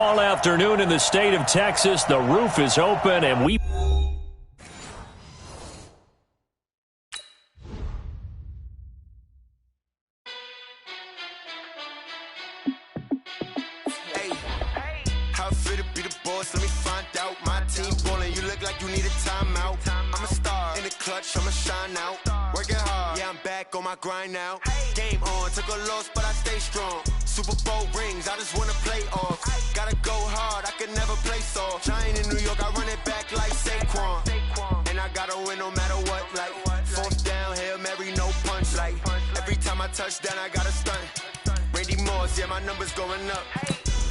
All afternoon in the state of Texas, the roof is open, and we... How fit to be the boss? Let me find out. My team ballin', you look like you need a timeout. I'm a star in the clutch, I'ma shine out. Working hard, yeah, I'm back on my grind now. Game on, took a loss, but I stay strong. Super Bowl rings, I just wanna play off. Gotta go hard, I can never play soft. Giant in New York, I run it back like Saquon. And I gotta win no matter what, like fourth down, Hail Mary, no punch. Like every time I touch down, I gotta stunt. Randy Moss, yeah, my number's going up.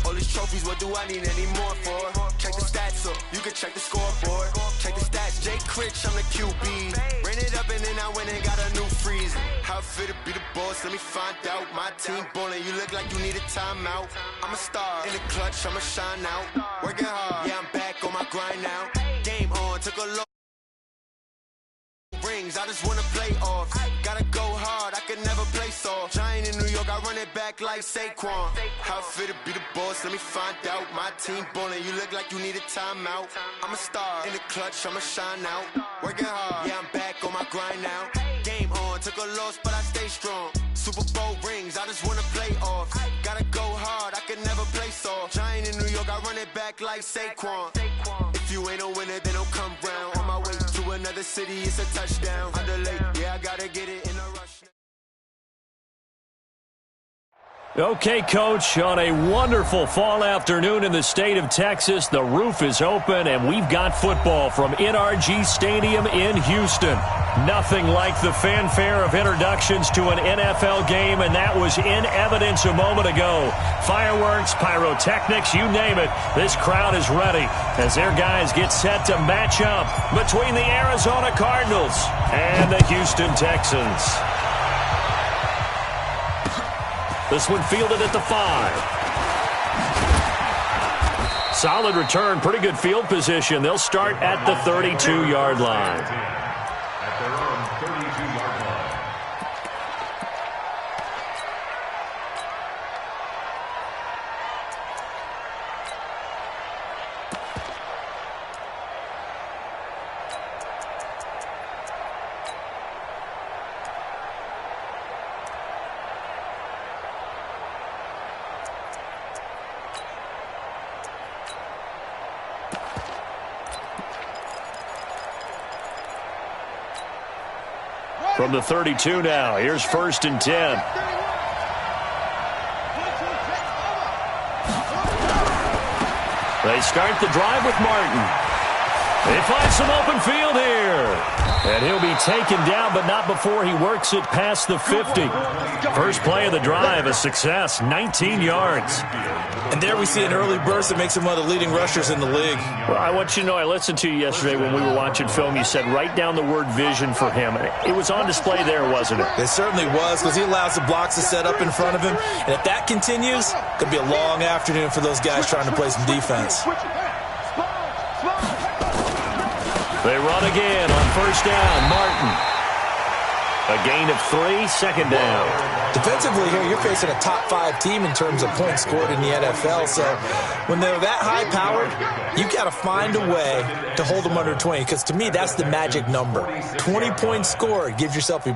All these trophies, what do I need any more for? Check the stats up, you can check the scoreboard. Check the stats, Jay Critch, I'm the QB. Ran it up and then I went and got a new freeze. How fit to be the boss, let me find out. My team ballin', you look like you need a timeout. I'm a star in the clutch, I'ma shine out. Working hard, yeah, I'm back on my grind now. Game on, took a low rings, I just wanna play off. Gotta go hard, I can never play soft. Giant in New York, I run it back like Saquon. How fit to be the boss, let me find out. My team ballin', you look like you need a timeout. I'm a star in the clutch, I'ma shine out. Working hard, yeah, I'm back on my grind now. Game on, took a loss, but I stay strong. Super Bowl rings, I just wanna play off. Gotta go hard, I can never play soft. Giant in New York, I run it back like Saquon. If you ain't a winner, then don't come round. On my way to another city, it's a touchdown. I delay, yeah, I gotta get it in a rush. Okay, Coach, on a wonderful fall afternoon in the state of Texas, the roof is open, and we've got football from NRG Stadium in Houston. Nothing like the fanfare of introductions to an NFL game, and that was in evidence a moment ago. Fireworks, pyrotechnics, you name it, this crowd is ready as their guys get set to match up between the Arizona Cardinals and the Houston Texans. This one fielded at the 5. Solid return, pretty good field position. They'll start at the 32-yard line. At their own 32-yard line. From the 32 now, here's 1st and 10. They start the drive with Martin. They find some open field here. And he'll be taken down, but not before he works it past the 50. First play of the drive, a success, 19 yards. And there we see an early burst that makes him one of the leading rushers in the league. Well, I want you to know, I listened to you yesterday when we were watching film. You said write down the word vision for him. It was on display there, wasn't it? It certainly was, because he allows the blocks to set up in front of him. And if that continues, it could be a long afternoon for those guys trying to play some defense. They run again on 1st down. Martin. A gain of 3, 2nd down. Defensively here, you're facing a top 5 team in terms of points scored in the NFL. So when they're that high-powered, you've got to find a way to hold them under 20. Because to me, that's the magic number. 20 points scored, you give yourself your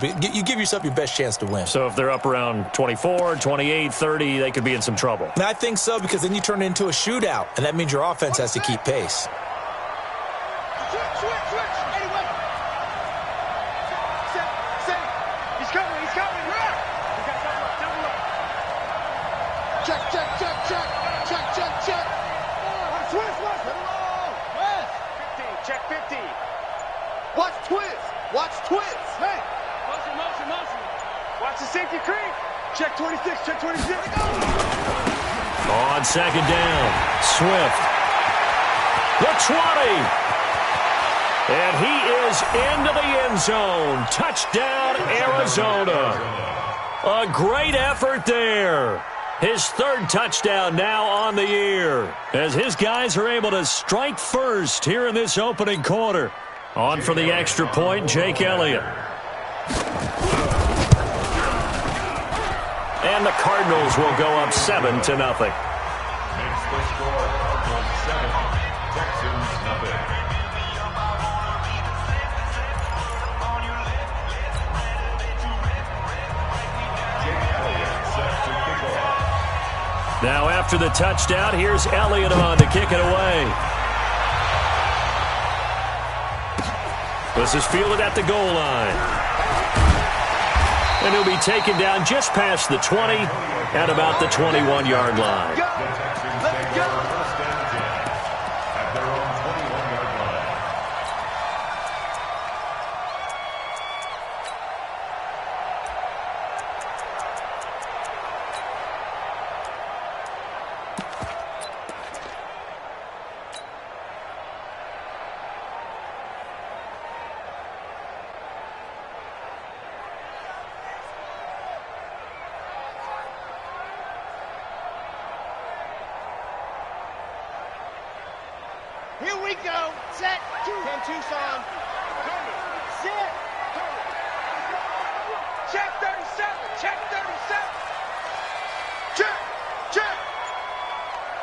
best chance to win. So if they're up around 24, 28, 30, they could be in some trouble. And I think so, because then you turn it into a shootout, and that means your offense has to keep pace. Watch twist. Hey. Motion. Watch the safety creep. Check 26, check 26. On 2nd down, Swift. The 20. And he is into the end zone. Touchdown, Arizona. A great effort there. His 3rd touchdown now on the year, as his guys are able to strike first here in this opening quarter. On for the extra point, Jake Elliott. And the Cardinals will go up 7-0. Makes the score Now after the touchdown, here's Elliott on to kick it away. This is fielded at the goal line. And he'll be taken down just past the 20 at about the 21-yard line. Let's go. At their own 21-yard line. Here we go. Set. 10 Tucson. Sit. Check 37. Check 37. Check. Check.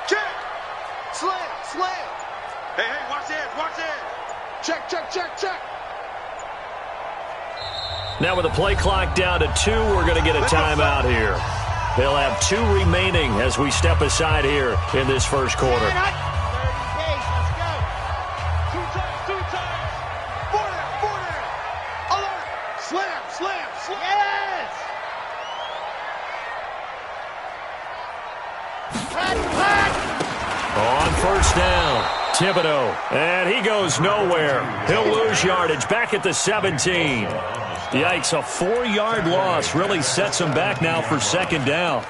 Check. Slam. Slam. Hey, watch the edge. Watch the edge. Check, check, check, check. Now with the play clock down to 2, we're going to get a timeout here. They'll have 2 remaining as we step aside here in this first quarter. On first down, Thibodeau, and he goes nowhere. He'll lose yardage back at the 17. Yikes, a 4-yard loss really sets him back now for second down.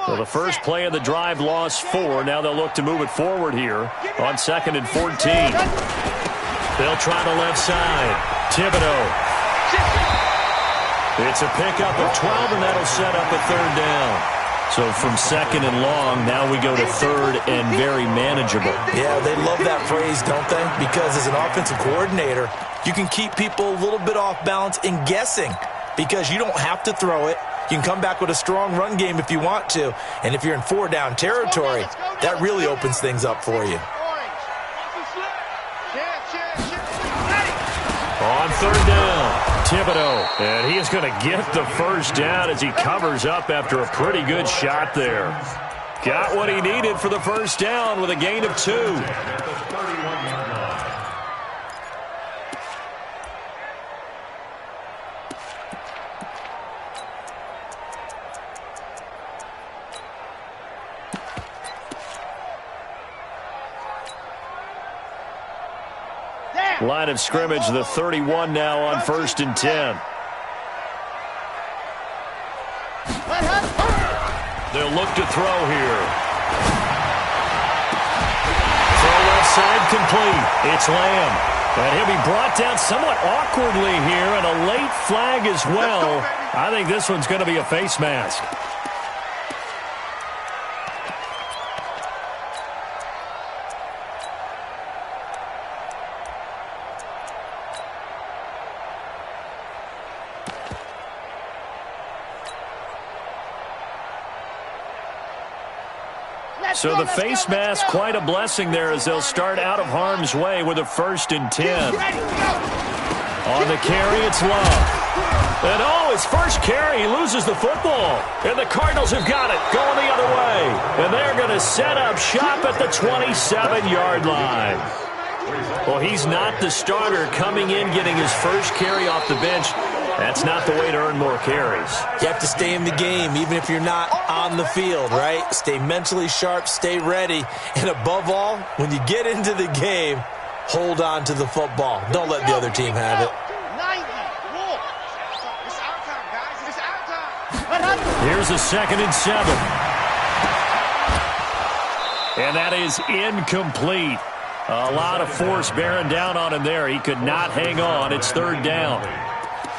Well, the first play of the drive lost 4. Now they'll look to move it forward here on 2nd and 14. They'll try the left side. Thibodeau. It's a pickup of 12, and that'll set up a 3rd down. So from 2nd and long, now we go to 3rd and very manageable. Yeah, they love that phrase, don't they? Because as an offensive coordinator, you can keep people a little bit off balance in guessing because you don't have to throw it. You can come back with a strong run game if you want to. And if you're in 4-down territory, that really opens things up for you. On 3rd down, Thibodeau. And he is going to get the first down as he covers up after a pretty good shot there. Got what he needed for the first down with a gain of 2. Line of scrimmage, the 31 now on 1st and 10. They'll look to throw here. Throw left side complete. It's Lamb. And he'll be brought down somewhat awkwardly here, and a late flag as well. I think this one's going to be a face mask. So the face mask, quite a blessing there as they'll start out of harm's way with a 1st and 10. On the carry, it's Love. And his first carry, he loses the football. And the Cardinals have got it, going the other way. And they're going to set up shop at the 27-yard line. Well, he's not the starter coming in, getting his first carry off the bench. That's not the way to earn more carries. You have to stay in the game, even if you're not on the field, right? Stay mentally sharp, stay ready. And above all, when you get into the game, hold on to the football. Don't let the other team have it. Here's a 2nd and 7. And that is incomplete. A lot of force bearing down on him there. He could not hang on. It's 3rd down.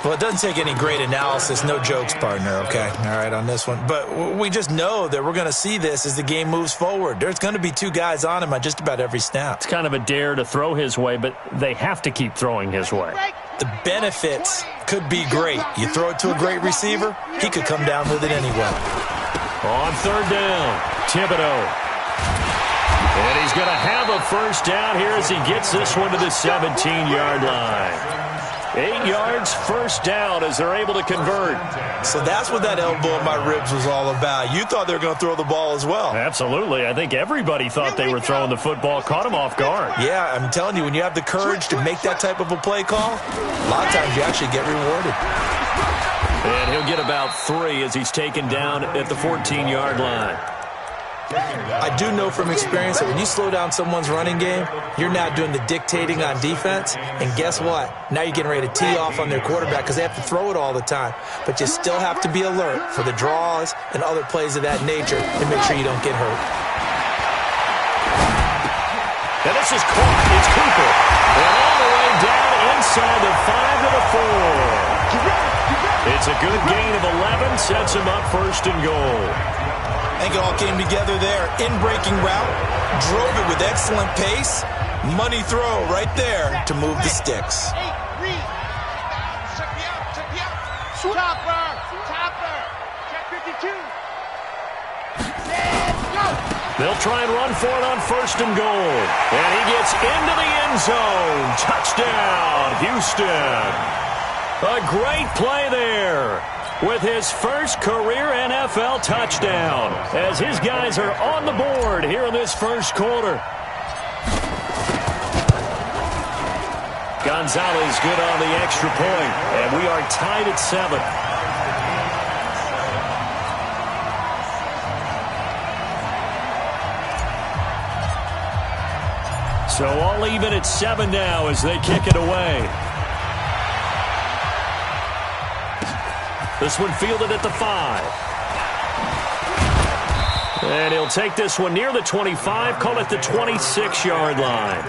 Well, it doesn't take any great analysis. No jokes, partner, okay? All right, on this one. But we just know that we're going to see this as the game moves forward. There's going to be 2 guys on him on just about every snap. It's kind of a dare to throw his way, but they have to keep throwing his way. The benefits could be great. You throw it to a great receiver, he could come down with it anyway. On 3rd down, Thibodeau. And he's going to have a first down here as he gets this one to the 17-yard line. 8 yards, first down as they're able to convert. So that's what that elbow in my ribs was all about. You thought they were going to throw the ball as well. Absolutely. I think everybody thought they were throwing the football, caught him off guard. Yeah, I'm telling you, when you have the courage to make that type of a play call, a lot of times you actually get rewarded. And he'll get about 3 as he's taken down at the 14-yard line. I do know from experience that when you slow down someone's running game, you're now doing the dictating on defense. And guess what? Now you're getting ready to tee off on their quarterback because they have to throw it all the time. But you still have to be alert for the draws and other plays of that nature to make sure you don't get hurt. And this is caught. It's Cooper. And all the way down inside the 5 to the 4. It's a good gain of 11. Sets him up first and goal. I think it all came together there. In-breaking route, drove it with excellent pace. Money throw right there to move the sticks. Topper! Check 52. They'll try and run for it on first and goal. And he gets into the end zone. Touchdown, Houston. A great play there with his first career NFL touchdown as his guys are on the board here in this first quarter. Gonzalez good on the extra point, and we are tied at 7. So all even at 7 now as they kick it away. This one fielded at the 5. And he'll take this one near the 25, call it the 26-yard line.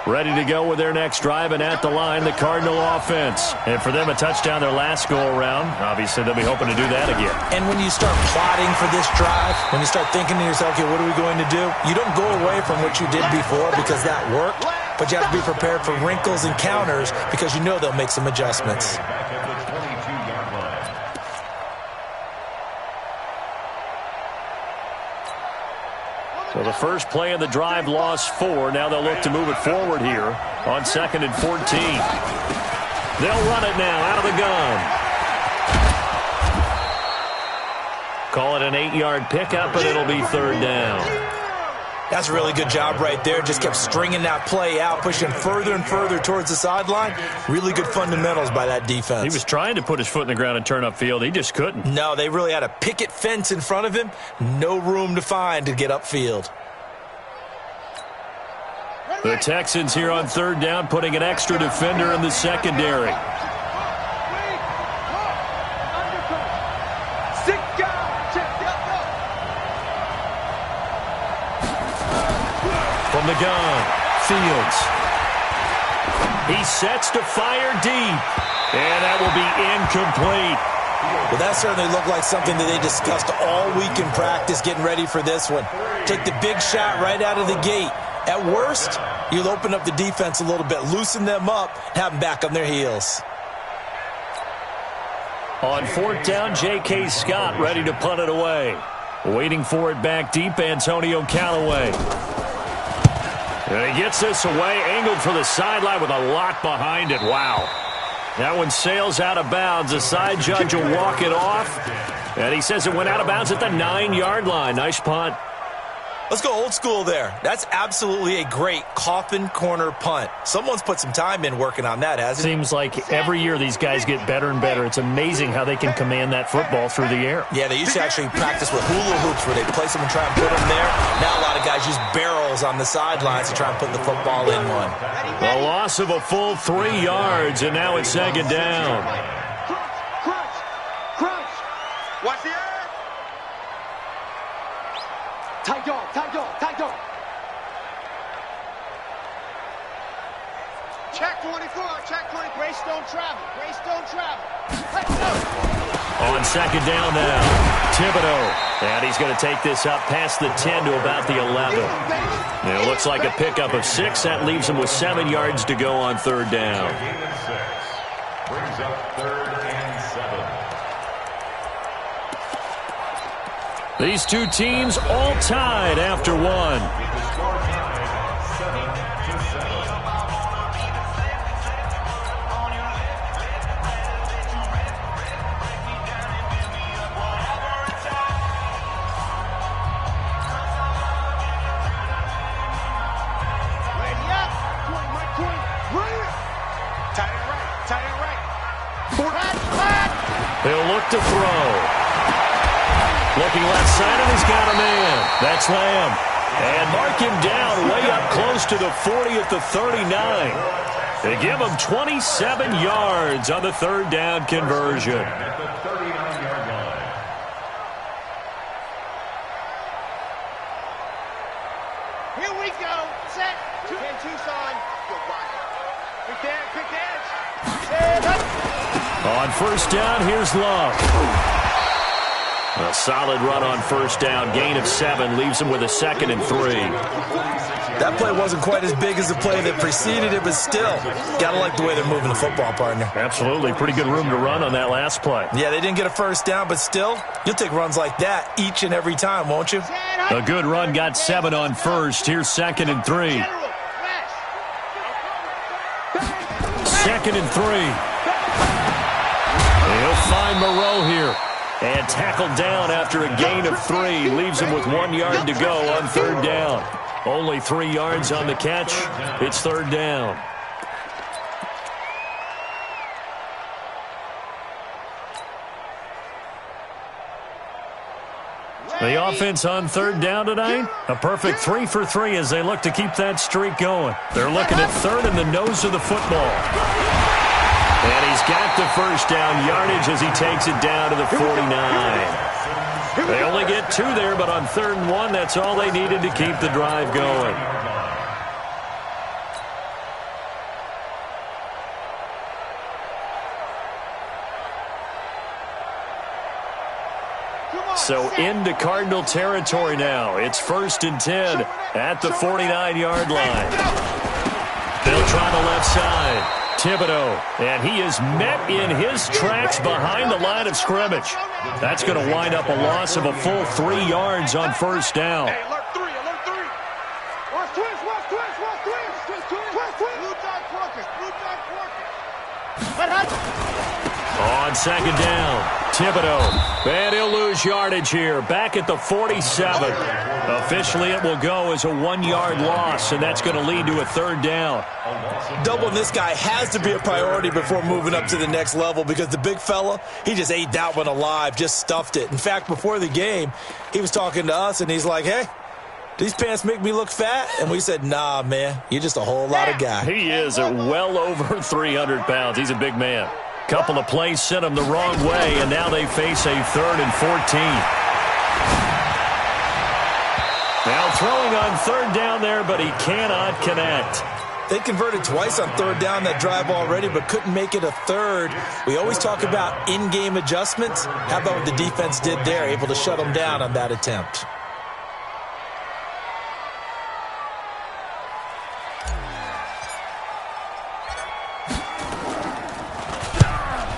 Ready to go with their next drive, and at the line, the Cardinal offense. And for them, a touchdown their last go-around. Obviously, they'll be hoping to do that again. And when you start plotting for this drive, when you start thinking to yourself, okay, what are we going to do? You don't go away from what you did before because that worked, but you have to be prepared for wrinkles and counters because you know they'll make some adjustments. So the first play of the drive lost 4. Now they'll look to move it forward here on 2nd and 14. They'll run it now out of the gun. Call it an 8-yard pickup, and it'll be 3rd down. That's a really good job right there. Just kept stringing that play out, pushing further and further towards the sideline. Really good fundamentals by that defense. He was trying to put his foot in the ground and turn upfield. He just couldn't. No, they really had a picket fence in front of him. No room to find to get upfield. The Texans here on 3rd down, putting an extra defender in the secondary. From the gun, Fields. He sets to fire deep, and that will be incomplete. Well, that certainly looked like something that they discussed all week in practice, getting ready for this one. Take the big shot right out of the gate. At worst, you'll open up the defense a little bit, loosen them up, have them back on their heels. On 4th down, J.K. Scott ready to punt it away. Waiting for it back deep, Antonio Callaway. And he gets this away, angled for the sideline with a lot behind it. Wow. That one sails out of bounds. The side judge will walk it off. And he says it went out of bounds at the 9-yard line. Nice punt. Let's go old school there. That's absolutely a great coffin corner punt. Someone's put some time in working on that, hasn't it? Seems like every year these guys get better and better. It's amazing how they can command that football through the air. Yeah, they used to actually practice with hula hoops where they place them and try and put them there. Now a lot of guys use barrels on the sidelines to try and put the football in one. A loss of a full 3 yards, and now it's 2nd down. Crunch. Watch the air. Tight dog. Check 24. Check 20. Grace don't travel. Grace don't travel. Let's go. On second down now, Thibodeau. And he's going to take this up past the 10 to about the 11. And it looks like a pickup of 6. That leaves him with 7 yards to go on third down. Gain of 6. Brings up 3rd and 7. These two teams all tied after one. With the score tied 7-7. He'll look to throw. Looking left side, and he's got a man. That's Lamb. And mark him down way up close to the 40 at the 39. They give him 27 yards on the third down conversion. At the 39-yard line. Here we go. Set. 2 and Tucson. Good watch. Quick dance. Quick dance. On first down, here's Love. A solid run on first down. Gain of 7 leaves him with a 2nd and 3. That play wasn't quite as big as the play that preceded it, but still, got to like the way they're moving the football, partner. Absolutely. Pretty good room to run on that last play. Yeah, they didn't get a first down, but still, you'll take runs like that each and every time, won't you? A good run got 7 on first. Here's 2nd and 3. 2nd and 3. He'll find Moreau here. And tackled down after a gain of 3. Leaves him with 1 yard to go on third down. Only 3 yards on the catch. It's third down. The offense on third down tonight, a perfect 3 for 3 as they look to keep that streak going. They're looking at third in the nose of the football. And he's got the first down yardage as he takes it down to the 49. They only get 2 there, but on 3rd and 1, that's all they needed to keep the drive going. So into Cardinal territory now. It's 1st and 10 at the 49-yard line. They'll try the left side. Thibodeau, and he is met in his tracks behind the line of scrimmage. That's going to wind up a loss of a full 3 yards on first down. Hey, alert 3, alert 3. Watch twist, watch twist, watch twist. Twist, twist, twist, twist. Blue dot quarter, blue dot quarter. On second down, Thibodeau, and he'll lose yardage here, back at the 47. Officially, it will go as a 1-yard loss, and that's going to lead to a third down. Doubling this guy has to be a priority before moving up to the next level because the big fella, he just ate that one alive, just stuffed it. In fact, before the game, he was talking to us, and he's like, hey, these pants make me look fat? And we said, nah, man, you're just a whole lot of guy. He is at well over 300 pounds. He's a big man. Couple of plays sent him the wrong way, and now they face a 3rd and 14. Now throwing on third down there, but he cannot connect. They converted twice on third down that drive already, but couldn't make it a third. We always talk about in-game adjustments. How about what the defense did there, able to shut them down on that attempt?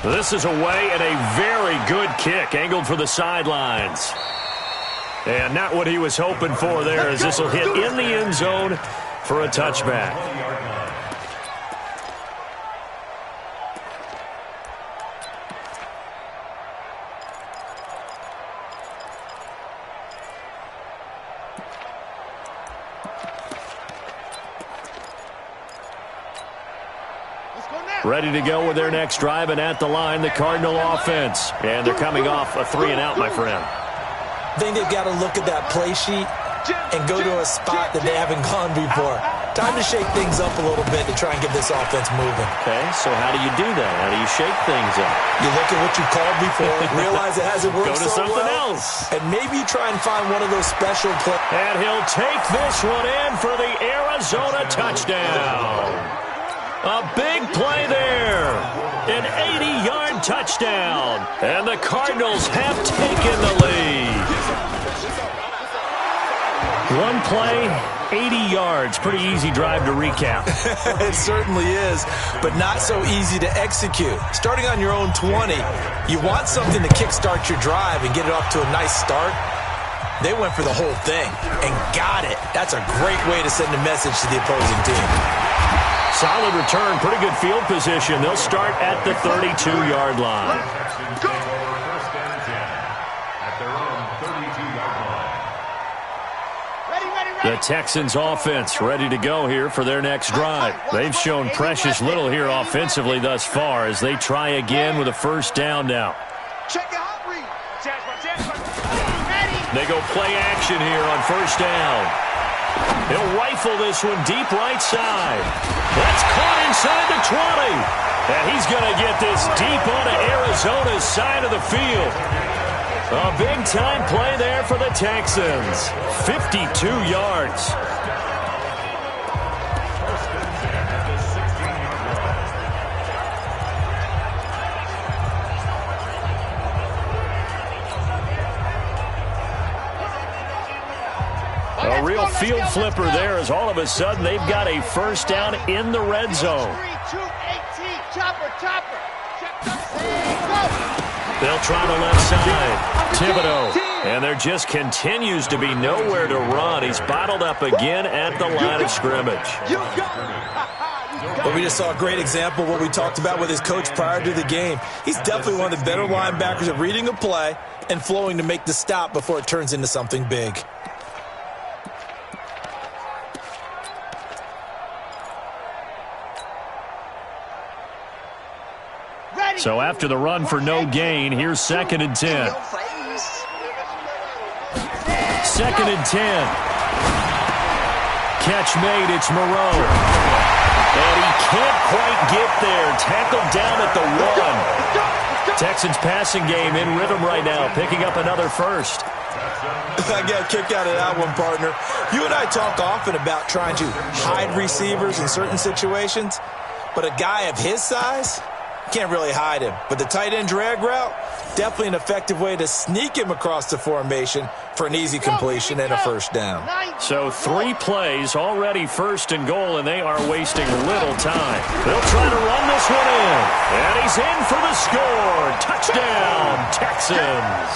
This is away and a very good kick, angled for the sidelines. And not what he was hoping for there, as this will hit in the end zone for a touchback. Ready to go with their next drive, and at the line, the Cardinal offense. And they're coming off a 3-and-out, my friend. I think they've got to look at that play sheet and go to a spot that they haven't gone before. Time to shake things up a little bit to try and get this offense moving. Okay, so how do you do that? How do you shake things up? You look at what you called before, realize it hasn't worked Go to so something well, else. and maybe you try and find one of those special plays. And he'll take this one in for the Arizona touchdown. A big play there. An 80-yard touchdown. And the Cardinals have taken the lead. One play, 80 yards. Pretty easy drive to recap. It certainly is, but not so easy to execute. Starting on your own 20, you want something to kickstart your drive and get it off to a nice start. They went for the whole thing and got it. That's a great way to send a message to the opposing team. Solid return, pretty good field position. They'll start at the 32-yard line. First down and 10 at their own 32-yard line. The Texans offense ready to go here for their next drive. They've shown precious little here offensively thus far as they try again with a first down now. They go play action here on first down. He'll rifle this one deep right side. That's caught inside the 20. And he's going to get this deep onto Arizona's side of the field. A big-time play there for the Texans. 52 yards. A real field flipper there as all of a sudden they've got a first down in the red zone. They'll try the left side. Thibodeau. And there just continues to be nowhere to run. He's bottled up again at the line of scrimmage. But we just saw a great example of what we talked about with his coach prior to the game. He's definitely one of the better linebackers at reading a play and flowing to make the stop before it turns into something big. So after the run for no gain, here's 2nd and 10. 2nd and 10. Catch made, it's Moreau. And he can't quite get there. Tackled down at the 1. Texans passing game in rhythm right now, picking up another first. I got a kick out of that one, partner. You and I talk often about trying to hide receivers in certain situations, but a guy of his size can't really hide him. But the tight end drag route, definitely an effective way to sneak him across the formation for an easy completion and a first down. So 3 plays, already 1st and goal, and they are wasting little time. They'll try to run this one in. And he's in for the score. Touchdown, Texans.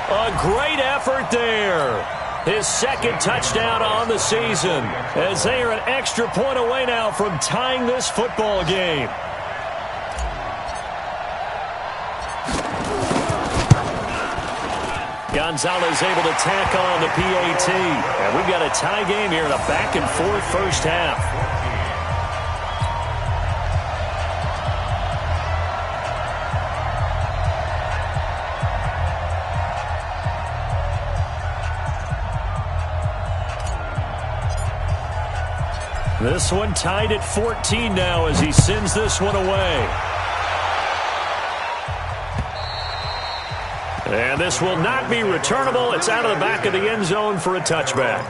A great effort there. His 2nd touchdown on the season as they are an extra point away now from tying this football game. Gonzalez able to tack on the PAT. And we've got a tie game here in a back-and-forth first half. This one tied at 14 now as he sends this one away. And this will not be returnable. It's out of the back of the end zone for a touchback.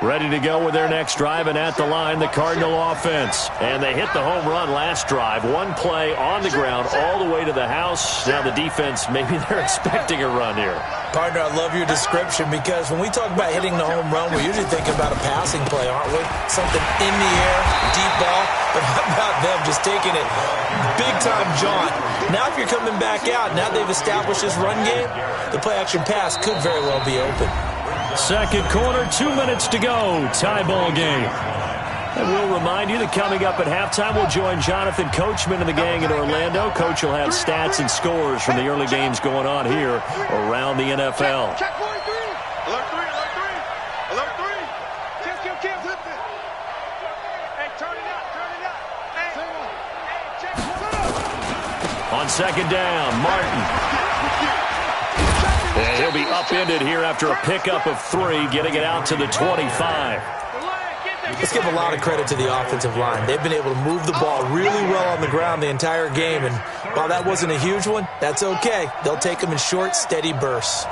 Ready to go with their next drive, and at the line, the Cardinal offense. And they hit the home run last drive. One play on the ground all the way to the house. Now the defense, maybe they're expecting a run here. Partner, I love your description because when we talk about hitting the home run, we're usually thinking about a passing play, aren't we? Something in the air, deep ball. But how about them just taking it big-time jaunt? Now if you're coming back out, now they've established this run game, the play-action pass could very well be open. Second quarter, 2 minutes to go. Tie ball game. And we'll remind you that coming up at halftime, we'll join Jonathan Coachman and the gang in Orlando. Coach will have stats and scores from the early games going on here around the NFL. Check 43. Alert 3, alert 3. Alert 3. Kim, flip it. Hey, turn it up, turn it up. Hey, check it up. On second down, Martin. And he'll be upended here after a pickup of 3, getting it out to the 25. Let's give a lot of credit to the offensive line. They've been able to move the ball really well on the ground the entire game, and while that wasn't a huge one, that's okay. They'll take them in short, steady bursts.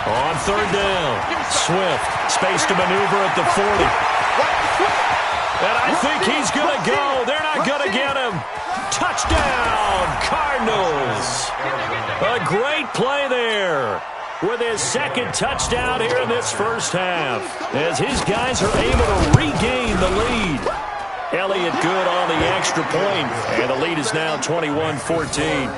On third down, Swift, space to maneuver at the 40. And I think he's going to go. They're not going to get him. Touchdown, Cardinals. A great play there with his second touchdown here in this first half, as his guys are able to regain the lead. Elliott good on the extra point, and the lead is now 21-14.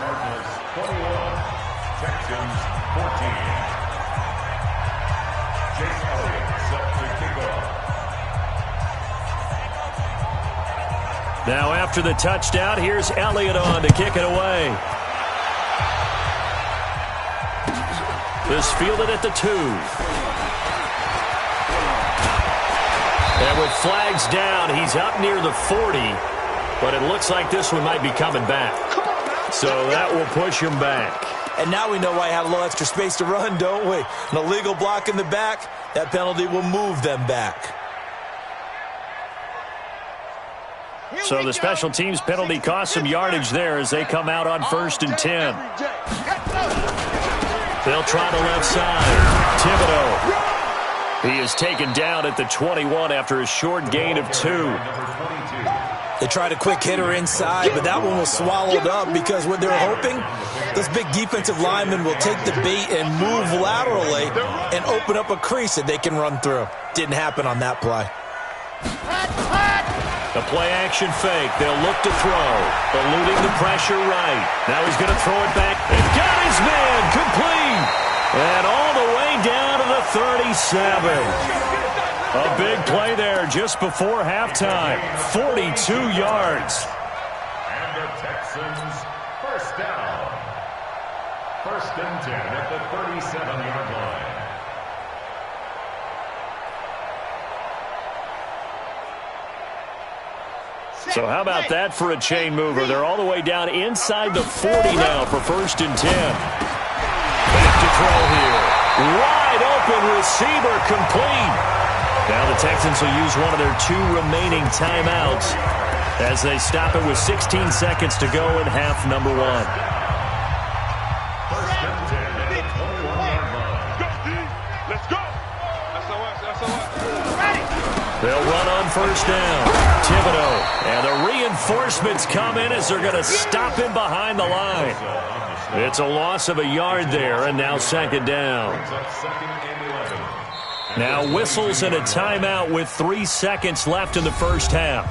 Now after the touchdown, here's Elliott on to kick it away. This fielded at the 2. And with flags down, he's up near the 40. But it looks like this one might be coming back. So that will push him back. And now we know why I had a little extra space to run, don't we? An illegal block in the back, that penalty will move them back. So the special teams penalty cost some yardage there as they come out on 1st and 10. They'll try the left side. Thibodeau. He is taken down at the 21 after a short gain of 2. They tried a quick hitter inside, but that one was swallowed up because what they're hoping, those big defensive linemen will take the bait and move laterally and open up a crease that they can run through. Didn't happen on that play. The play-action fake. They'll look to throw. Eluding the pressure right. Now he's going to throw it back. And got his man. Complete. And all the way down to the 37. A big play there just before halftime. 42 yards. And the Texans first down. 1st and 10 at the 37-yard line. So how about that for a chain mover? They're all the way down inside the 40 now for 1st and 10. Back to throw here. Wide open receiver complete. Now the Texans will use one of their 2 remaining timeouts as they stop it with 16 seconds to go in half number 1. 1st and 10 at the 21-yard line. Let's go. They'll run on 1st down. Thibodeau. And the reinforcements come in as they're going to stop him behind the line. It's a loss of a yard there, and now 2nd down. Now whistles and a timeout with 3 seconds left in the first half.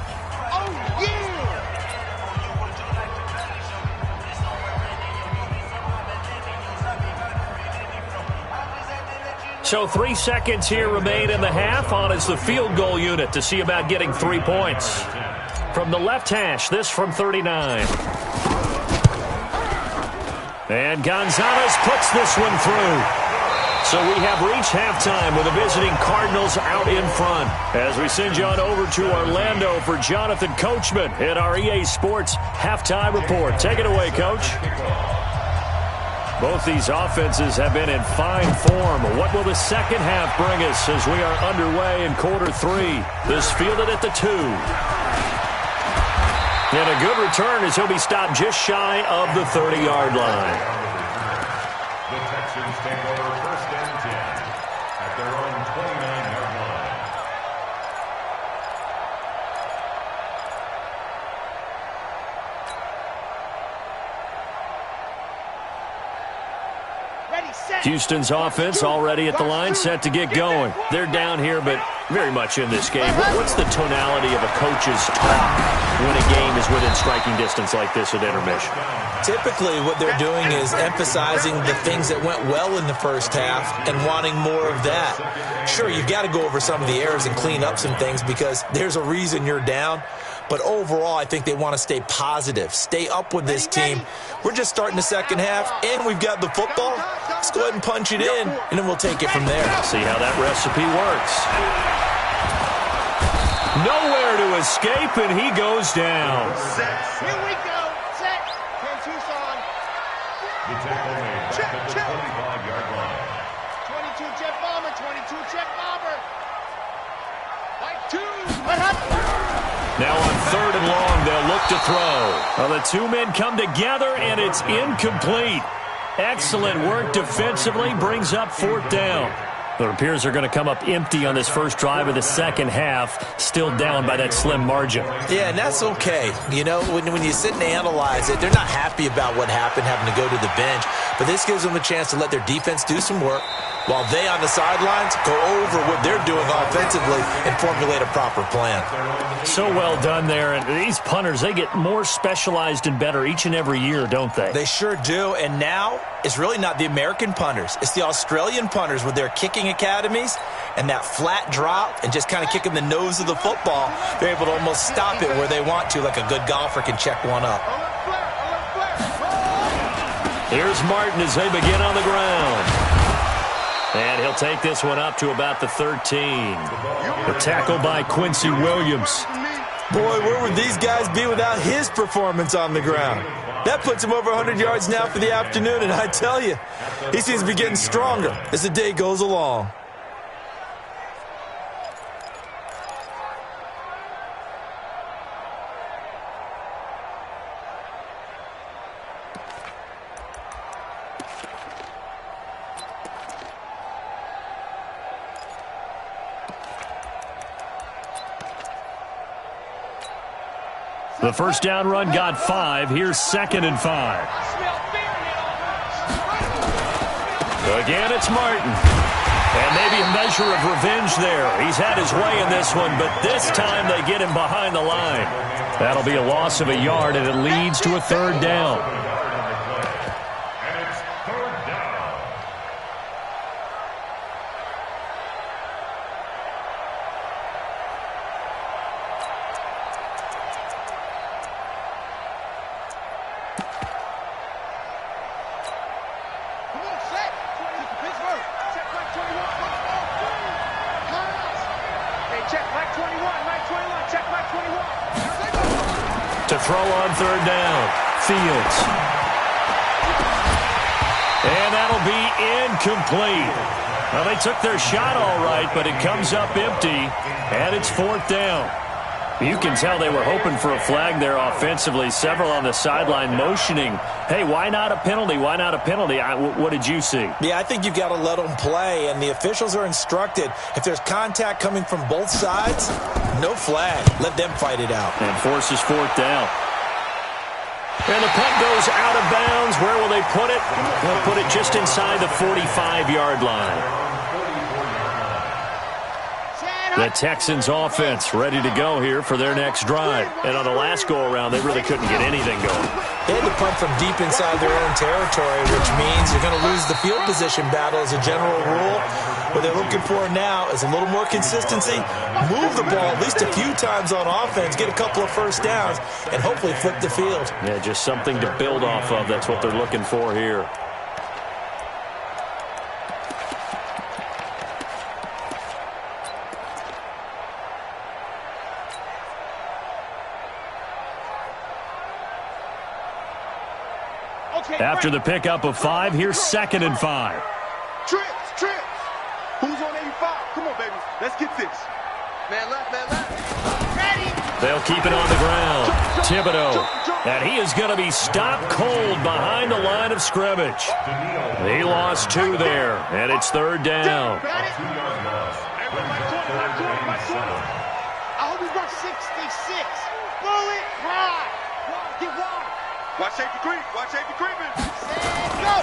So 3 seconds here remain in the half. On is the field goal unit to see about getting 3 points. From the left hash, this from 39. And Gonzalez puts this one through. So we have reached halftime with the visiting Cardinals out in front. As we send you on over to Orlando for Jonathan Coachman in our EA Sports Halftime Report. Take it away, Coach. Both these offenses have been in fine form. What will the second half bring us as we are underway in quarter 3? This fielded at the 2. And a good return as he'll be stopped just shy of the 30-yard line. The Texans take over 1st and 10 at their own 29-yard line. Houston's offense already at the line, set to get going. They're down here, but very much in this game. What's the tonality of a coach's talk when a game is within striking distance like this at intermission? Typically, what they're doing is emphasizing the things that went well in the first half and wanting more of that. Sure, you've got to go over some of the errors and clean up some things because there's a reason you're down. But overall, I think they want to stay positive, stay up with this team. We're just starting the second half, and we've got the football. Let's go ahead and punch it in, and then we'll take it from there. See how that recipe works. Nowhere to escape, and he goes down. Here we go. Set. 10 Tucson. The tackle made back at the 25-yard line. 22 Jeff Ballmer, 22. Now on 3rd and long, they'll look to throw. Well, the two men come together, and it's incomplete. Excellent work defensively, brings up 4th down. It appears they're going to come up empty on this first drive of the second half, still down by that slim margin. Yeah, and that's okay. You know, when you sit and analyze it, they're not happy about what happened, having to go to the bench. But this gives them a chance to let their defense do some work while they on the sidelines go over what they're doing offensively and formulate a proper plan. So well done there. And these punters, they get more specialized and better each and every year, don't they? They sure do. And now it's really not the American punters. It's the Australian punters with their kicking academies and that flat drop and just kind of kicking the nose of the football. They're able to almost stop it where they want to, like a good golfer can check one up. Here's Martin as they begin on the ground. And he'll take this one up to about the 13. The tackle by Quincy Williams. Boy, where would these guys be without his performance on the ground? That puts him over 100 yards now for the afternoon, and I tell you, he seems to be getting stronger as the day goes along. The first down run got 5. Here's 2nd and 5. Again, it's Martin. And maybe a measure of revenge there. He's had his way in this one, but this time they get him behind the line. That'll be a loss of a yard, and it leads to a 3rd down. And it's 3rd down. To throw on 3rd down, Fields. And that'll be incomplete. Well, they took their shot all right, but it comes up empty, and it's 4th down. You can tell they were hoping for a flag there offensively. Several on the sideline motioning, hey, why not a penalty? Why not a penalty? What did you see? Yeah, I think you've got to let them play, and the officials are instructed, if there's contact coming from both sides, no flag. Let them fight it out. And forces 4th down. And the punt goes out of bounds. Where will they put it? They'll put it just inside the 45-yard line. The Texans offense ready to go here for their next drive. And on the last go-around, they really couldn't get anything going. They had to punt from deep inside their own territory, which means you're going to lose the field position battle as a general rule. What they're looking for now is a little more consistency, move the ball at least a few times on offense, get a couple of first downs, and hopefully flip the field. Yeah, just something to build off of. That's what they're looking for here. After the pickup of 5, here's 2nd and 5. Trips. Who's on 85? Come on, baby. Let's get this. Man left. Ready. They'll keep it on the ground. Thibodeau. And he is going to be stopped cold behind the line of scrimmage. He lost 2 there, and it's 3rd down. I hope he runs 66. Bullet high. Get wide. Watch safety creep. Go.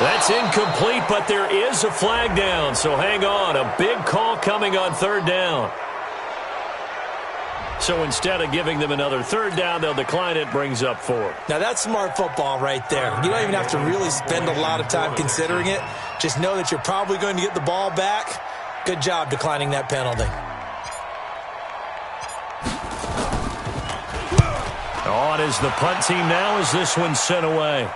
That's incomplete, but there is a flag down, so hang on. A big call coming on 3rd down. So instead of giving them another 3rd down, they'll decline it, brings up 4. Now, that's smart football right there. You don't even have to really spend a lot of time considering it. Just know that you're probably going to get the ball back. Good job declining that penalty. On is the punt team now as this one's sent away.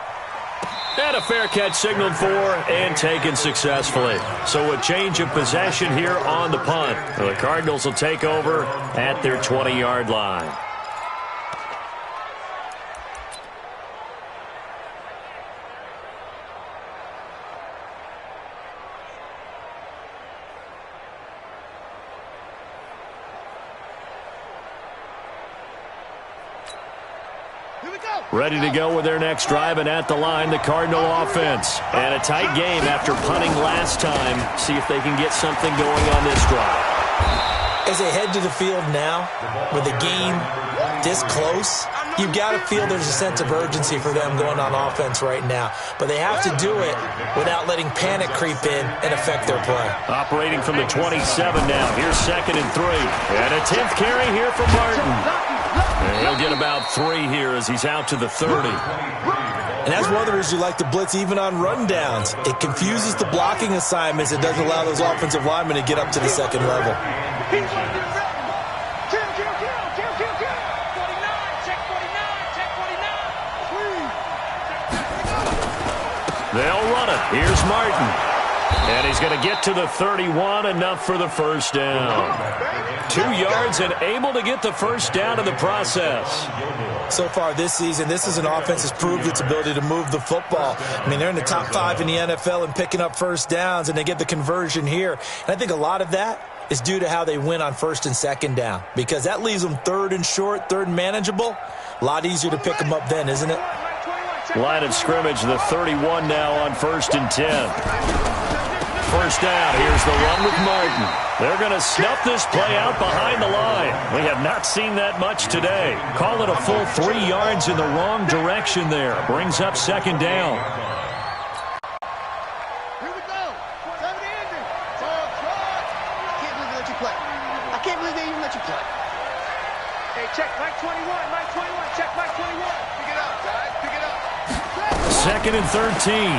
And a fair catch signaled for and taken successfully. So a change of possession here on the punt. The Cardinals will take over at their 20-yard line. Ready to go with their next drive, and at the line, the Cardinal offense. And a tight game after punting last time. See if they can get something going on this drive. As they head to the field now, with the game this close, you've got to feel there's a sense of urgency for them going on offense right now. But they have to do it without letting panic creep in and affect their play. Operating from the 27 now. Here's 2nd and 3. And a 10th carry here for Martin. And he'll get about 3 here as he's out to the 30. And that's one of the reasons you like to blitz even on rundowns. It confuses the blocking assignments. It doesn't allow those offensive linemen to get up to the second level. They'll run it. Here's Martin. And he's going to get to the 31, enough for the first down. 2 yards and able to get the first down in the process. So far this season, this is an offense that's proved its ability to move the football. I mean, they're in the top 5 in the NFL in picking up first downs, and they get the conversion here. And I think a lot of that is due to how they win on 1st and 2nd down, because that leaves them 3rd and short, 3rd and manageable. A lot easier to pick them up then, isn't it? Line of scrimmage, the 31 now on 1st and 10. First down, here's the run with Martin. They're going to snuff this play out behind the line. We have not seen that much today. Call it a full 3 yards in the wrong direction there. Brings up 2nd down. Here we go. 70 Andrew. I can't believe they let you play. I can't believe they even let you play. Hey, check Mike 21. Mike 21. Check Mike 21. Pick it up, guys. Pick it up. 2nd and 13.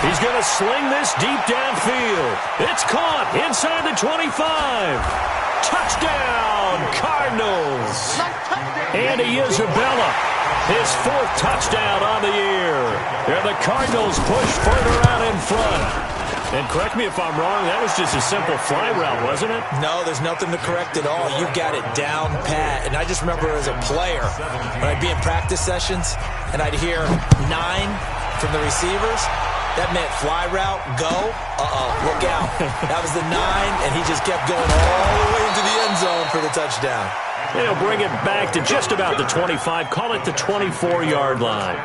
He's going to sling this deep downfield. It's caught inside the 25. Touchdown, Cardinals. Andy Isabella, his 4th touchdown on the year. And the Cardinals push further out in front. And correct me if I'm wrong, that was just a simple fly route, wasn't it? No, there's nothing to correct at all. You got it down pat. And I just remember as a player, when I'd be in practice sessions, and I'd hear 9 from the receivers, that meant fly route, go, look out. That was the 9, and he just kept going all the way into the end zone for the touchdown. They'll bring it back to just about the 25, call it the 24-yard line.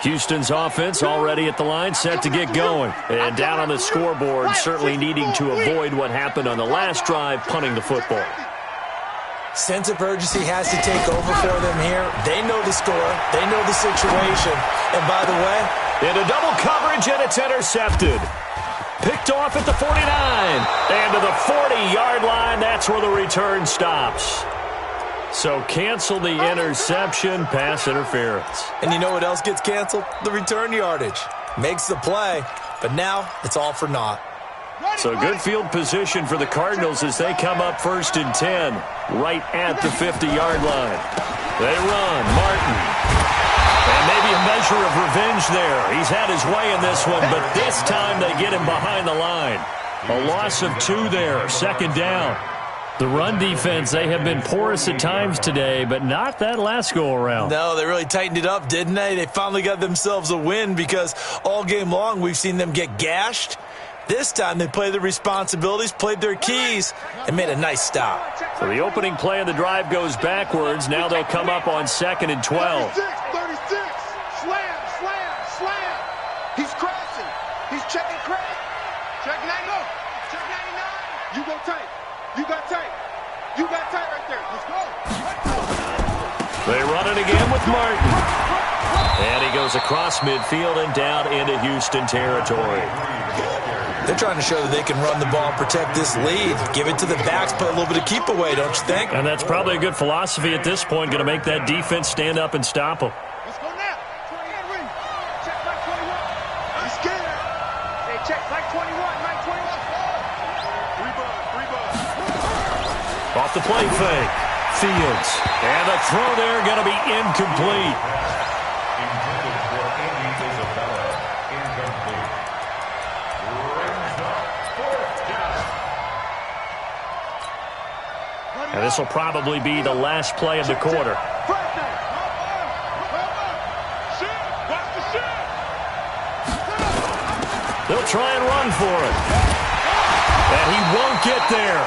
Houston's offense already at the line, set to get going. And down on the scoreboard, certainly needing to avoid what happened on the last drive, punting the football. Sense of urgency has to take over for them here. They know the score. They know the situation. And by the way, into double coverage, and it's intercepted. Picked off at the 49. And to the 40-yard line, that's where the return stops. So cancel the interception, pass interference. And you know what else gets canceled? The return yardage. Makes the play, but now it's all for naught. So good field position for the Cardinals as they come up 1st and 10, right at the 50-yard line. They run, Martin. And maybe a measure of revenge there. He's had his way in this one, but this time they get him behind the line. A loss of 2 there, 2nd down. The run defense, they have been porous at times today, but not that last go-around. No, they really tightened it up, didn't they? They finally got themselves a win because all game long we've seen them get gashed. This time they played their responsibilities, played their keys, and made a nice stop. So the opening play of the drive goes backwards. Now they'll come up on 2nd and 12. 36. Slam. He's crashing. He's checking crash. Check 90. Check 99. You go tight. You got tight. You got tight right there. Let's go. They run it again with Martin. And he goes across midfield and down into Houston territory. They're trying to show that they can run the ball and protect this lead. Give it to the backs, play a little bit of keep away, don't you think? And that's probably a good philosophy at this point, going to make that defense stand up and stop them. Let's go now. 20 Henry. Check Mike 21. He's scared. Hey, check Mike 21. Mike 21. Rebound. Off the play fake. Fields. And the throw there going to be incomplete. And this will probably be the last play of the quarter. They'll try and run for it. And he won't get there.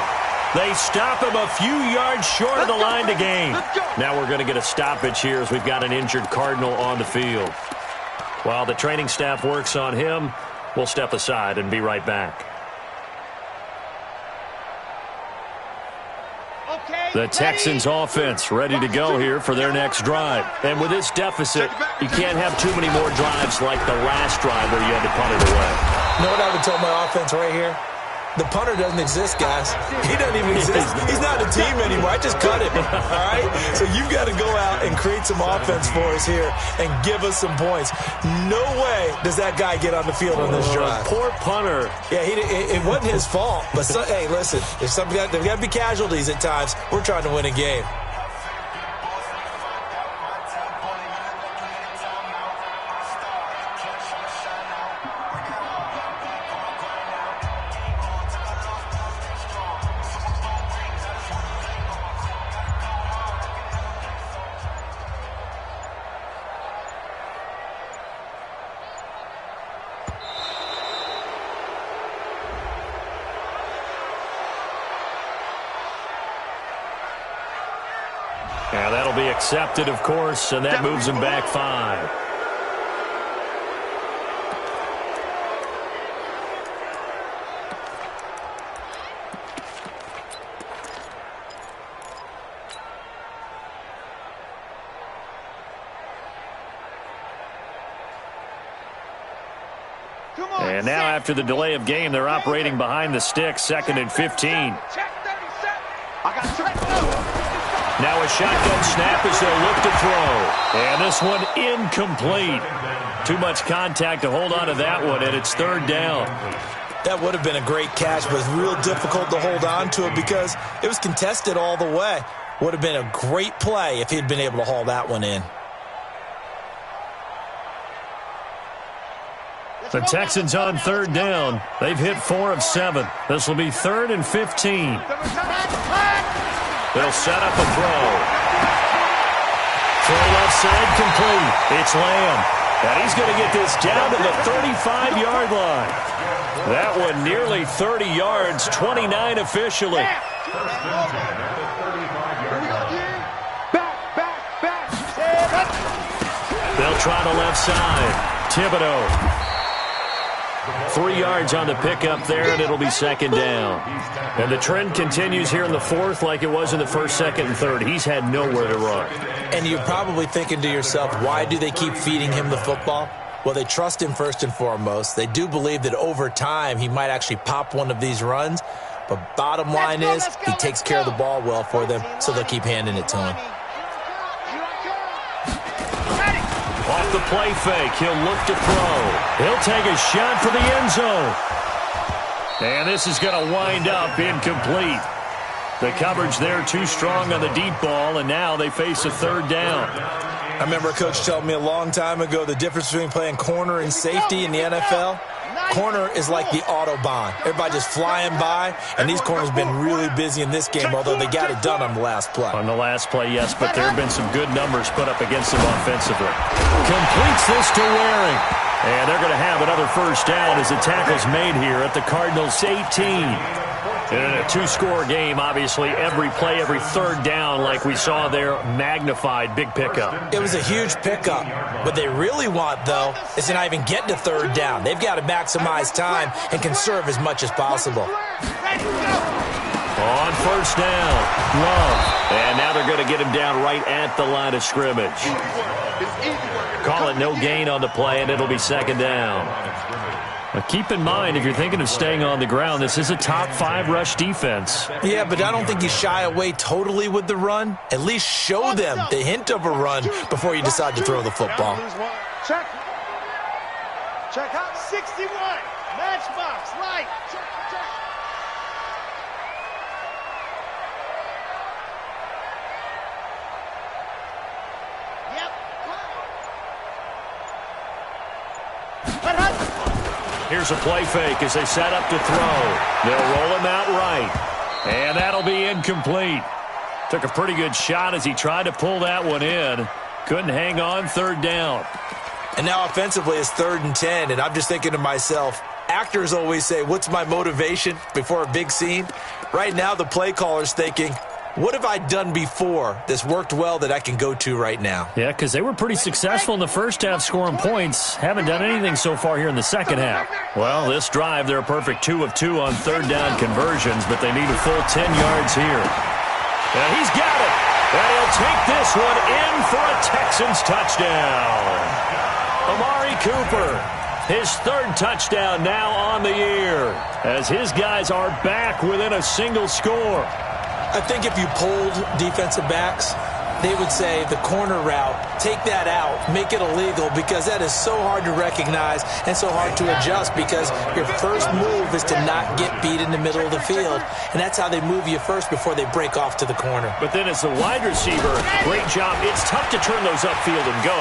They stop him a few yards short of the line to gain. Now we're going to get a stoppage here as we've got an injured Cardinal on the field. While the training staff works on him, we'll step aside and be right back. The Texans offense ready to go here for their next drive. And with this deficit, you can't have too many more drives like the last drive where you had to punt it away. You know what I would tell my offense right here? The punter doesn't exist, guys. He doesn't even exist. He's not a team anymore. I just cut him, all right? So you've got to go out and create some offense for us here and give us some points. No way does that guy get on the field on this drive. Poor punter. Yeah, it wasn't his fault. But, hey, listen, there's got to be casualties at times. We're trying to win a game. Yeah, that'll be accepted, of course, and that moves him back 5. And now after the delay of game, they're operating behind the sticks, 2nd and 15. Now a shotgun snap as they'll look to throw. And this one incomplete. Too much contact to hold on to that one, and it's 3rd down. That would have been a great catch, but it's real difficult to hold on to it because it was contested all the way. Would have been a great play if he'd been able to haul that one in. The Texans on 3rd down. They've hit 4 of 7. This will be 3rd and 15. They'll set up a throw. Throw left side complete. It's Lamb. And he's going to get this down to the 35-yard line. That one nearly 30 yards, 29 officially. They'll try the left side. Thibodeau. 3 yards on the pickup there, and it'll be 2nd down. And the trend continues here in the 4th like it was in the 1st, 2nd, and 3rd. He's had nowhere to run. And you're probably thinking to yourself, why do they keep feeding him the football? Well, they trust him first and foremost. They do believe that over time he might actually pop one of these runs. But bottom line is he takes care of the ball well for them, so they'll keep handing it to him. Off the play fake, he'll look to throw. He'll take a shot for the end zone. And this is going to wind up incomplete. The coverage there too strong on the deep ball, and now they face a 3rd down. I remember a coach telling me a long time ago the difference between playing corner and safety in the NFL. Corner is like the Autobahn. Everybody just flying by, and these corners have been really busy in this game, although they got it done on the last play. On the last play, yes, but there have been some good numbers put up against them offensively. Completes this to Waring. And they're going to have another 1st down as the tackle's made here at the Cardinals' 18. In a 2-score game, obviously, every play, every 3rd down, like we saw there, magnified, big pickup. It was a huge pickup. What they really want, though, is to not even get to 3rd down. They've got to maximize time and conserve as much as possible. On 1st down, Love. And now they're going to get him down right at the line of scrimmage. Call it no gain on the play, and it'll be 2nd down. Now keep in mind, if you're thinking of staying on the ground, this is a top 5 rush defense. Yeah, but I don't think you shy away totally with the run. At least show them the hint of a run before you decide to throw the football. Check. Check out 61. Matchbox light. Check. Here's a play fake as they set up to throw. They'll roll him out right. And that'll be incomplete. Took a pretty good shot as he tried to pull that one in. Couldn't hang on, 3rd down. And now offensively it's 3rd and 10, and I'm just thinking to myself, Actors always say, what's my motivation before a big scene? Right now, the play caller's thinking, what have I done before that's worked well that I can go to right now? Yeah, because they were pretty successful in the first half scoring points. Haven't done anything so far here in the second half. Well, this drive, they're a perfect 2 of 2 on third down conversions, but they need a full 10 yards here. And he's got it. And he'll take this one in for a Texans touchdown. Amari Cooper, his third touchdown now on the year, as his guys are back within a single score. I think if you polled defensive backs, they would say the corner route, take that out, make it illegal, because that is so hard to recognize and so hard to adjust, because your first move is to not get beat in the middle of the field, and that's how they move you first before they break off to the corner. But then as the wide receiver, great job. It's tough to turn those upfield and go,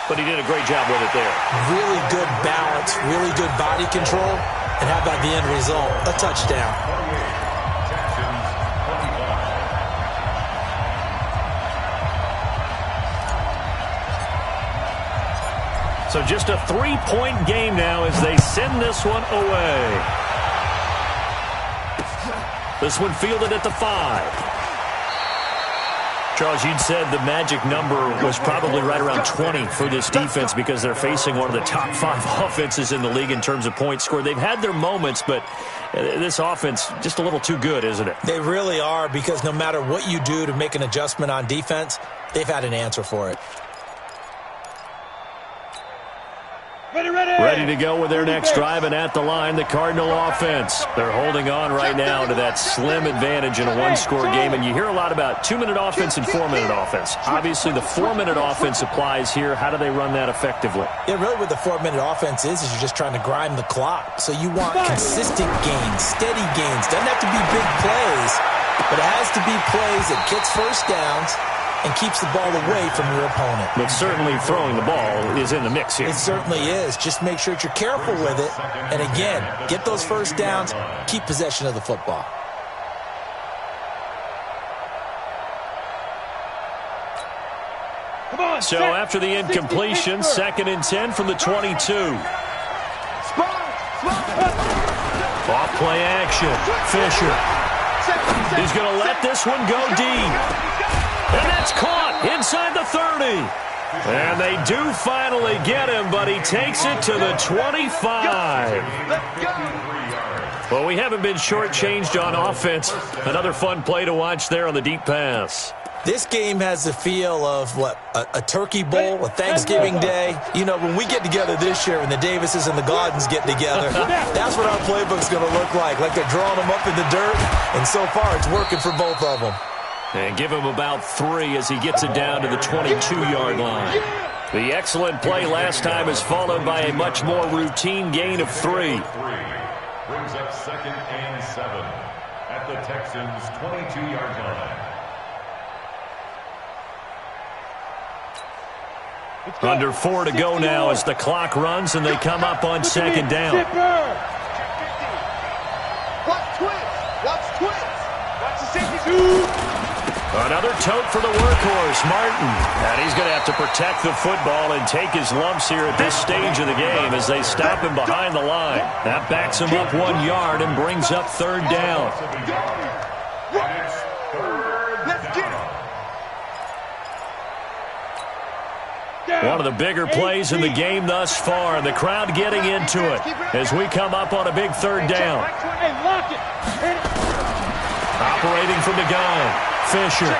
but he did a great job with it there. Really good balance, really good body control, and how about the end result? A touchdown. So just a 3-point game now as they send this one away. This one fielded at the 5. Charles, you'd said the magic number was probably right around 20 for this defense because they're facing one of the top 5 offenses in the league in terms of points scored. They've had their moments, but this offense just a little too good, isn't it? They really are, because no matter what you do to make an adjustment on defense, they've had an answer for it. Ready to go with their next drive, and at the line, the Cardinal offense. They're holding on right now to that slim advantage in a one-score game, and you hear a lot about 2-minute offense and 4-minute offense. Obviously, the 4-minute offense applies here. How do they run that effectively? Yeah, really what the 4-minute offense is you're just trying to grind the clock. So you want consistent gains, steady gains. Doesn't have to be big plays, but it has to be plays that gets first downs and keeps the ball away from your opponent. But certainly throwing the ball is in the mix here. It certainly is. Just make sure that you're careful with it. And again, get those first downs, keep possession of the football. So after the incompletion, 2nd and 10 from the 22. Off play action. Fisher. He's going to let this one go deep. And that's caught inside the 30. And they do finally get him, but he takes it to the 25. Well, we haven't been shortchanged on offense. Another fun play to watch there on the deep pass. This game has the feel of, what, a turkey bowl, a Thanksgiving day. You know, when we get together this year and the Davises and the Gardens get together, that's what our playbook's going to look like they're drawing them up in the dirt. And so far, it's working for both of them. And give him about 3 as he gets it down to the 22-yard line. The excellent play last time is followed by a much more routine gain of 3. Brings up 2nd and 7 at the Texans' 22-yard line. Under 4 to go now as the clock runs and they come up on 2nd down. Watch twins. Watch twins. Watch the safety. Another tote for the workhorse, Martin. And he's going to have to protect the football and take his lumps here at this stage of the game as they stop him behind the line. That backs him up 1 yard and brings up 3rd down. One of the bigger plays in the game thus far, and the crowd getting into it as we come up on a big 3rd down. Operating from the gun. Fisher.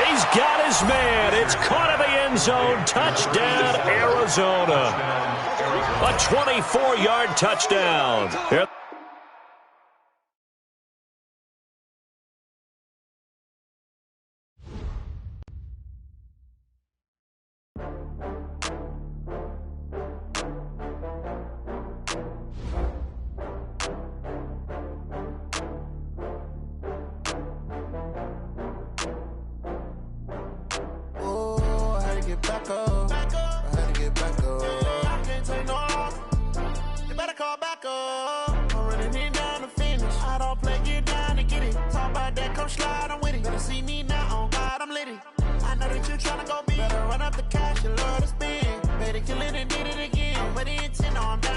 He's got his man. It's caught in the end zone. Touchdown, Arizona. A 24-yard touchdown. Tryna go big, better run up the cash, you love to spend. Better kill it and did it again. I'm ready and 10, no, I'm down.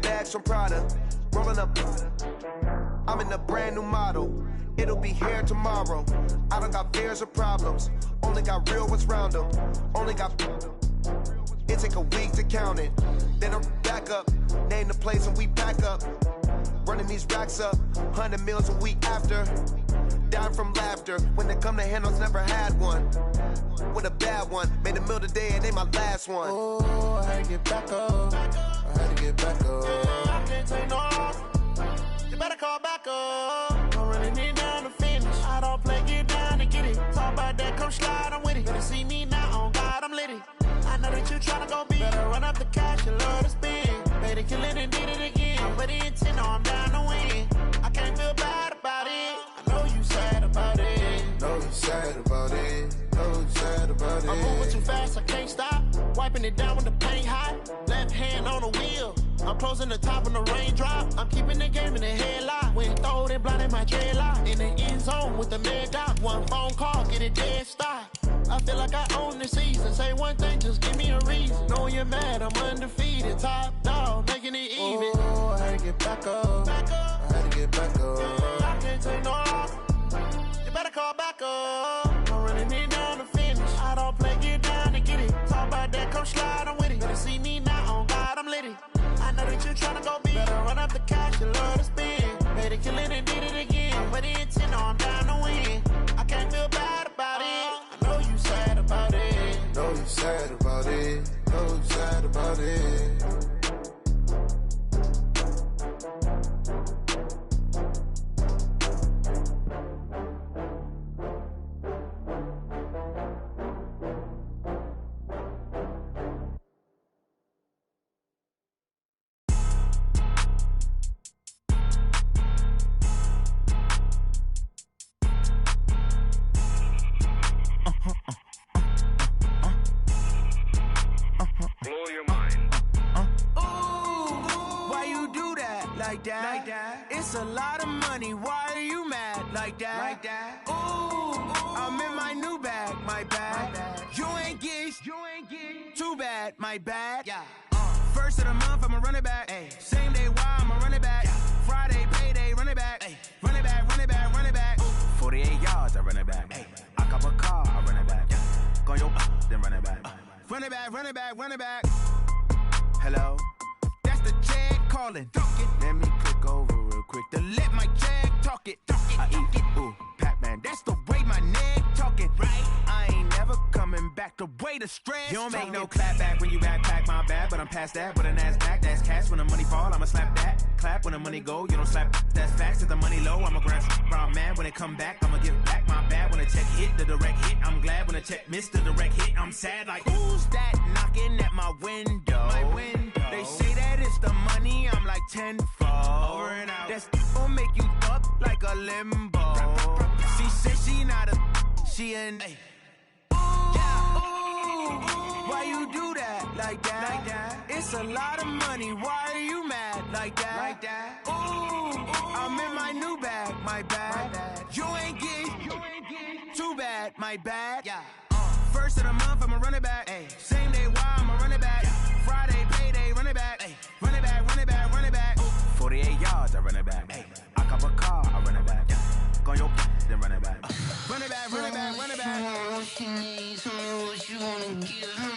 bags from Prada. Rolling up. I'm in a brand new model. It'll be here tomorrow. I don't got fears or problems. Only got real ones round them. Only got. It take a week to count it. Then I'm back up. Name the place and we pack up. Running these racks up. 100 meals a week after. Down from laughter. When they come to handles, never had one. With a bad one. Made a meal today and ain't my last one. Oh, I had to get back up. I had to get back up. I can't take no loss. You better call back up. I'm running it down to finish. I don't play, get down to get it. Talk about that, come slide, I'm with it. Better see me now, on God, I'm litty. I know that you tryna go be. Better run up the cash, you love to spend. Better kill it and did it again. I'm with the intent, no, I'm down to win. I can't feel bad about it. I know you sad about it. Know you sad about it. Know you sad about it. I'm moving too fast, I can't stop. Wiping it down with the paint hot. Left hand on the wheel. I'm closing the top when the raindrop. I'm keeping the game in the headlock. When throwed and blinded my dreadlock. In the end zone with the mad dot. One phone call, get it dead stop. I feel like I own the season. Say one thing, just give me a reason. Knowing you're mad, I'm undefeated. Top dog, making it even. Oh, I had to get back up. I had to get back up. I can't take no loss. You better call back up. I'm running it down to finish. I don't play, get down to get it. Talk about that, come slide, I'm with it. Better see me now, on God, I'm litty. I know that you tryna go be. Better run up the cash, you love to spend. Better kill it and did it again. But the intent, no, I'm down to win. I can't feel bad about it. I know you sad about it. Know you sad about it. Know you sad about it. Blow your mind. Why you do that like that? Like that? It's a lot of money. Why are you mad like that? Like that? Ooh, I'm in my new bag, my bad. You ain't get too bad, my bad. Yeah. First of the month, I'ma run it back. Ay. Same day, why I'ma run it back. Yeah. Friday, payday, run it back. Ay. Run it back, run it back, run it back. Ooh. 48 yards, I run it back. Ay. I cop a car, I run it back. Yeah. Go yo, then run it back. Run it back, run it back, run it back. Hello? That's the jag calling. Let me click over real quick to let my jag talk it. I eat it, ooh, Pac-Man. That's the way my neck talking. Right? I ain't never coming back the way the stress. You don't make no clap back when you backpack, my bad, but I'm past that. With a NASDAQ, that's cash. When the money fall, I'ma slap that. Clap when the money go, you don't slap. That's facts. If the money low, I'ma grab brown man. When it come back, I'ma give back my bad. When the check hit, the direct hit. I'm glad when the check missed the direct hit. I'm sad like, who's that knocking at my window? My window. They say that it's the money, I'm like tenfold. Over and out. That's gon' make you up like a limbo. She said she not a, she an. Why you do that like that? Like that? It's a lot of money. Why are you mad like that? Like that? Ooh, I'm in my new bag, my bad. You ain't get too bad, my bad. Yeah. First of the month, I'ma run it back. Ay. Same day, why I'ma run it back. Yeah. Friday, payday, run it back. Ay. Run it back, run it back, run it back. Ooh. 48 yards, I run it back. Ay. I cop a car, I run it back. Yeah. Go yo, then run it back. Run it back, run it back, run it back. What you need, tell me what you wanna give me.